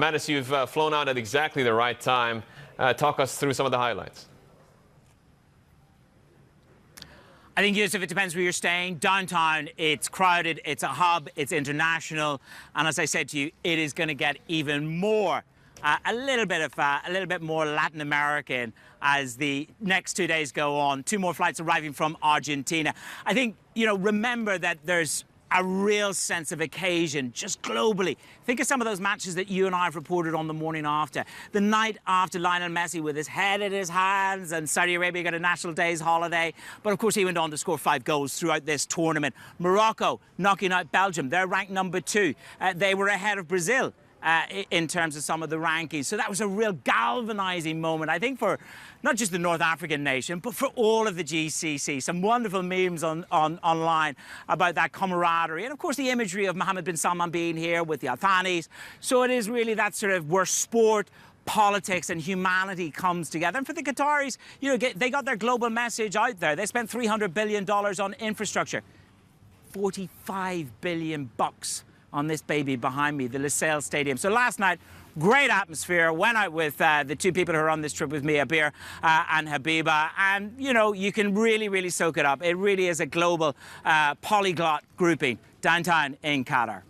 Manus, you've flown out at exactly the right time. Talk us through some of the highlights. I think, Yusuf, it depends where you're staying. Downtown, it's crowded, it's a hub, it's international. And as I said to you, it is going to get even more, a little bit more Latin American as the next 2 days go on. 2 more flights arriving from Argentina. I think, remember that there's a real sense of occasion, just globally. Think of some of those matches that you and I have reported on the morning after. The night after Lionel Messi with his head in his hands and Saudi Arabia got a National Days holiday. But, of course, he went on to score 5 goals throughout this tournament. Morocco knocking out Belgium. They're ranked number 2. They were ahead of Brazil in terms of some of the rankings. So that was a real galvanizing moment, I think, for not just the North African nation, but for all of the GCC. Some wonderful memes online about that camaraderie. And, of course, the imagery of Mohammed bin Salman being here with the Al Thanis. So it is really that sort of where sport, politics and humanity comes together. And for the Qataris, they got their global message out there. They spent $300 billion on infrastructure. 45 billion bucks on this baby behind me, the Lusail Stadium. So last night, great atmosphere. Went out with the 2 people who are on this trip with me, Abir and Habiba. And, you can really, really soak it up. It really is a global polyglot grouping downtown in Qatar.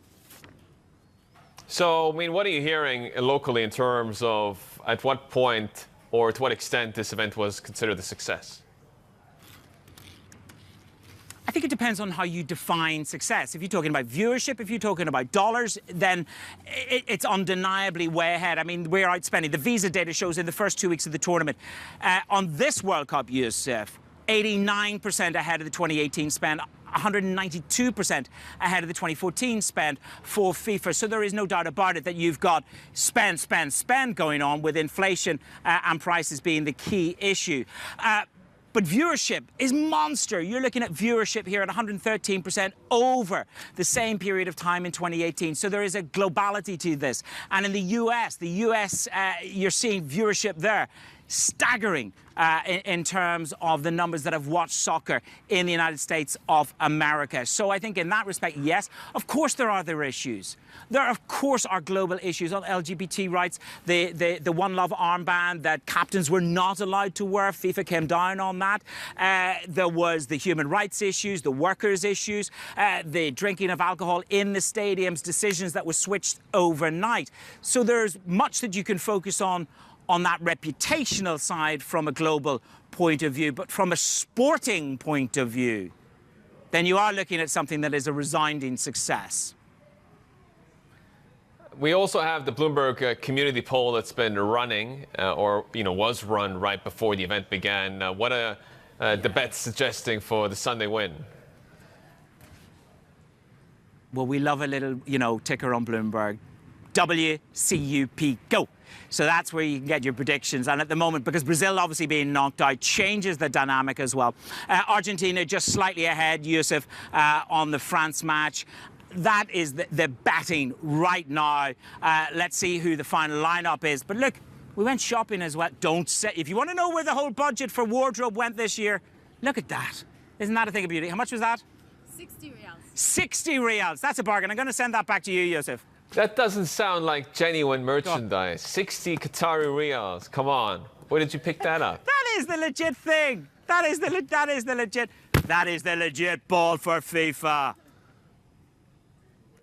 So, what are you hearing locally in terms of at what point or to what extent this event was considered a success? I think it depends on how you define success. If you're talking about viewership, if you're talking about dollars, then it's undeniably way ahead. We're outspending. The Visa data shows in the first 2 weeks of the tournament. On this World Cup, Yusuf, 89% ahead of the 2018 spend, 192% ahead of the 2014 spend for FIFA. So there is no doubt about it that you've got spend going on, with inflation and prices being the key issue. But viewership is monster. You're looking at viewership here at 113% over the same period of time in 2018. So there is a globality to this. And in the US, you're seeing viewership there staggering in terms of the numbers that have watched soccer in the United States of America. So I think in that respect, yes, of course there are other issues. There, of course, are global issues on LGBT rights, the One Love armband that captains were not allowed to wear. FIFA came down on that. There was the human rights issues, the workers' issues, the drinking of alcohol in the stadiums, decisions that were switched overnight. So there's much that you can focus on that reputational side from a global point of view. But from a sporting point of view, then you are looking at something that is a resounding success. We also have the Bloomberg community poll that's been running, was run right before the event began. What are the bets suggesting for the Sunday win? Well, we love a little, ticker on Bloomberg. WCUP, go. So that's where you can get your predictions. And at the moment, because Brazil obviously being knocked out changes the dynamic as well. Argentina just slightly ahead, Yusuf, on the France match. That is the betting right now. Let's see who the final lineup is. But look, we went shopping as well. If you want to know where the whole budget for wardrobe went this year, look at that. Isn't that a thing of beauty? How much was that? 60 reals. 60 reals. That's a bargain. I'm going to send that back to you, Yusuf. That doesn't sound like genuine merchandise. 60 Qatari riyals. Come on. Where did you pick that up? That is the legit thing. That is the legit ball for FIFA.